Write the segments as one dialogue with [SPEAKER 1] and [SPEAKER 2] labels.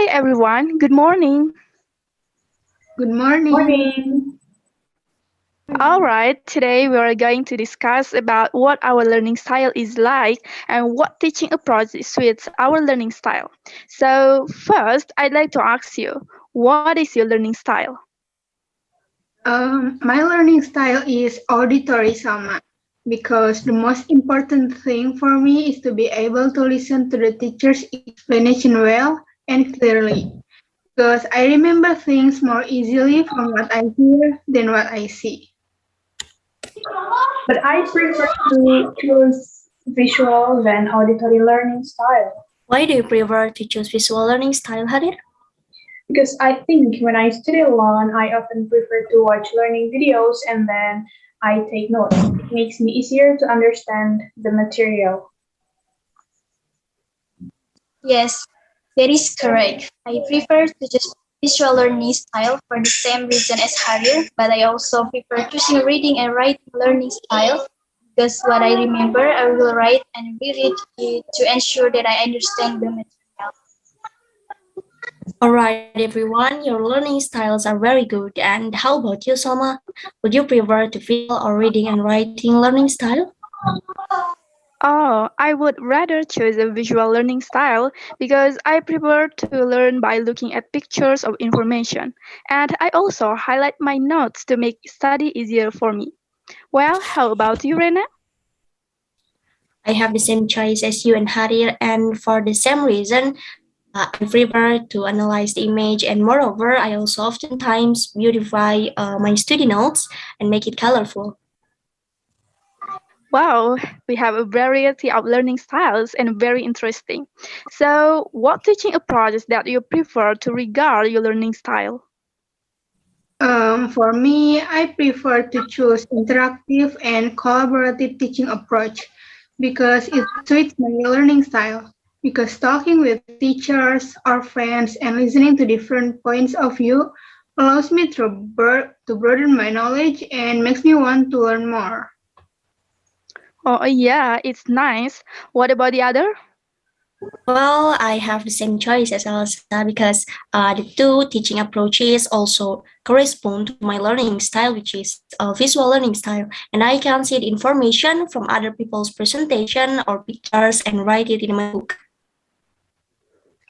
[SPEAKER 1] Hi everyone, good morning.
[SPEAKER 2] Good morning.
[SPEAKER 3] Morning.
[SPEAKER 1] Alright, today we are going to discuss about what our learning style is like and what teaching approach suits our learning style. So first, I'd like to ask you, what is your learning style?
[SPEAKER 2] My learning style is auditory, Salma, because the most important thing for me is to be able to listen to the teacher's explanation well and clearly, because I remember things more easily from what I hear than what I see.
[SPEAKER 3] But I prefer to choose visual than auditory learning style
[SPEAKER 4] Why do you prefer to choose visual learning style, Harir?
[SPEAKER 3] because I think when I study alone, I often prefer to watch learning videos and then I take notes. It makes me easier to understand the material.
[SPEAKER 5] Yes, that is correct. I prefer to choose visual learning style for the same reason as Harir, but I also prefer choosing reading and writing learning style because what I remember, I will write and reread it to ensure that I understand the material.
[SPEAKER 4] Alright, everyone, your learning styles are very good. And how about you, Salma? Would you prefer to visual or reading and writing learning style?
[SPEAKER 1] Oh, I would rather choose a visual learning style because I prefer to learn by looking at pictures of information. And I also highlight my notes to make study easier for me. Well, how about you, Rena?
[SPEAKER 4] I have the same choice as you and Harir, and for the same reason, I prefer to analyze the image, and moreover, I also oftentimes beautify my study notes and make it colorful.
[SPEAKER 1] Wow, we have a variety of learning styles and very interesting. So, what teaching approaches that you prefer to regard your learning style?
[SPEAKER 2] For me, I prefer to choose interactive and collaborative teaching approach because it suits my learning style. Because talking with teachers or friends and listening to different points of view allows me to broaden my knowledge and makes me want to learn more.
[SPEAKER 1] Oh, yeah, it's nice. What about the other?
[SPEAKER 4] Well, I have the same choice as Elsa because the two teaching approaches also correspond to my learning style, which is a visual learning style. And I can see the information from other people's presentation or pictures and write it in my book.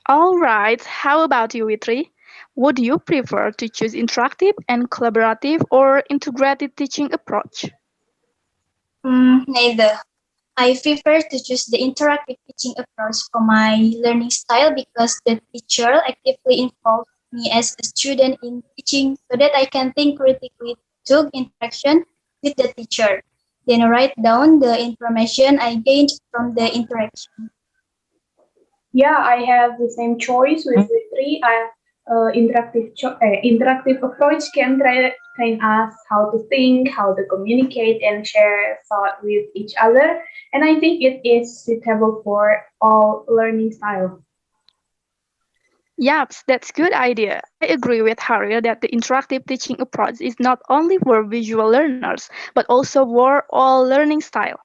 [SPEAKER 1] All right, how about you, Witri? Would you prefer to choose interactive and collaborative or integrated teaching approach?
[SPEAKER 5] Neither. I prefer to choose the interactive teaching approach for my learning style because the teacher actively involves me as a student in teaching so that I can think critically through interaction with the teacher. Then write down the information I gained from the interaction.
[SPEAKER 3] Yeah, I have the same choice with Witri. Interactive approach can train us how to think, how to communicate, and share thought with each other. And I think it is suitable for all learning styles.
[SPEAKER 1] Yep, that's good idea. I agree with Harir that the interactive teaching approach is not only for visual learners, but also for all learning style.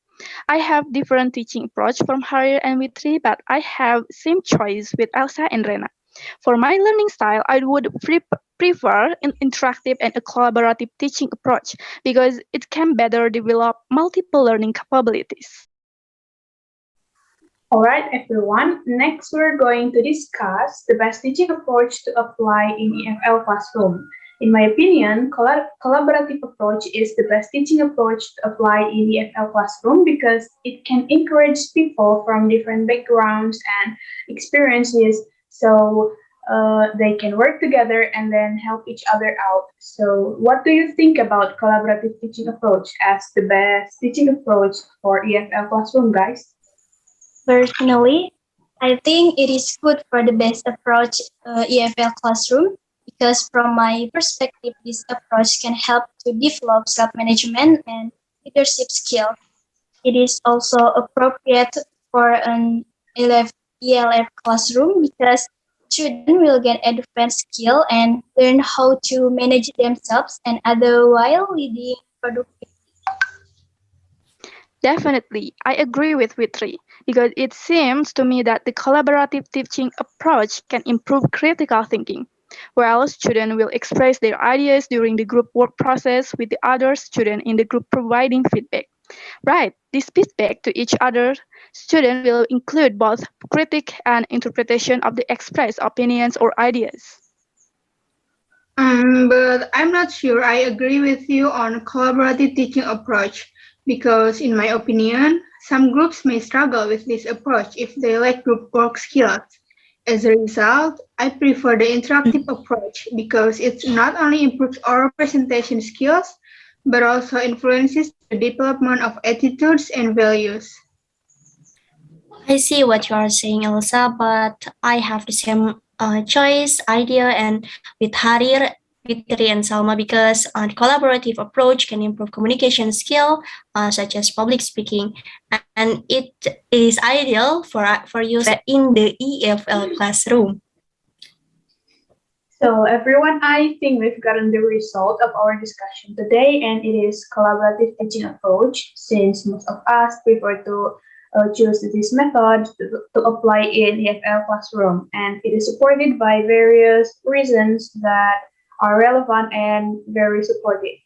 [SPEAKER 1] I have different teaching approach from Harir and Witri, but I have same choice with Elsa and Rena. For my learning style, I would prefer an interactive and a collaborative teaching approach because it can better develop multiple learning capabilities.
[SPEAKER 3] All right, everyone. Next, we're going to discuss the best teaching approach to apply in EFL classroom. In my opinion, collaborative approach is the best teaching approach to apply in EFL classroom because it can encourage people from different backgrounds and experiences so they can work together and then help each other out. So, what do you think about collaborative teaching approach as the best teaching approach for EFL classroom, guys?
[SPEAKER 5] Personally, I think it is good for the best approach EFL classroom because from my perspective, this approach can help to develop self-management and leadership skill. It is also appropriate for an ELF classroom because students will get advanced skill and learn how to manage themselves and other while leading productive.
[SPEAKER 1] Definitely, I agree with Witri because it seems to me that the collaborative teaching approach can improve critical thinking. While students will express their ideas during the group work process with the other student in the group providing feedback. Right, this feedback to each other student will include both critique and interpretation of the expressed opinions or ideas.
[SPEAKER 2] But I'm not sure I agree with you on collaborative teaching approach because in my opinion, some groups may struggle with this approach if they lack group work skills. As a result, I prefer the interactive approach because it not only improves our presentation skills, but also influences the development of attitudes and values.
[SPEAKER 4] I see what you are saying, Elsa, but I have the same choice, idea, and with Harir, Witri, and Salma because the collaborative approach can improve communication skill, such as public speaking, and it is ideal for use in the EFL classroom.
[SPEAKER 3] So everyone, I think we've gotten the result of our discussion today, and it is collaborative teaching approach since most of us prefer to choose this method to apply in EFL classroom, and it is supported by various reasons that are relevant and very supportive.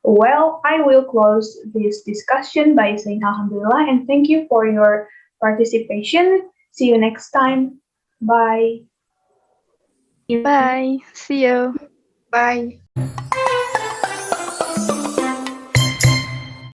[SPEAKER 3] Well, I will close this discussion by saying Alhamdulillah and thank you for your participation. See you next time. Bye.
[SPEAKER 1] Bye, see you.
[SPEAKER 2] Bye.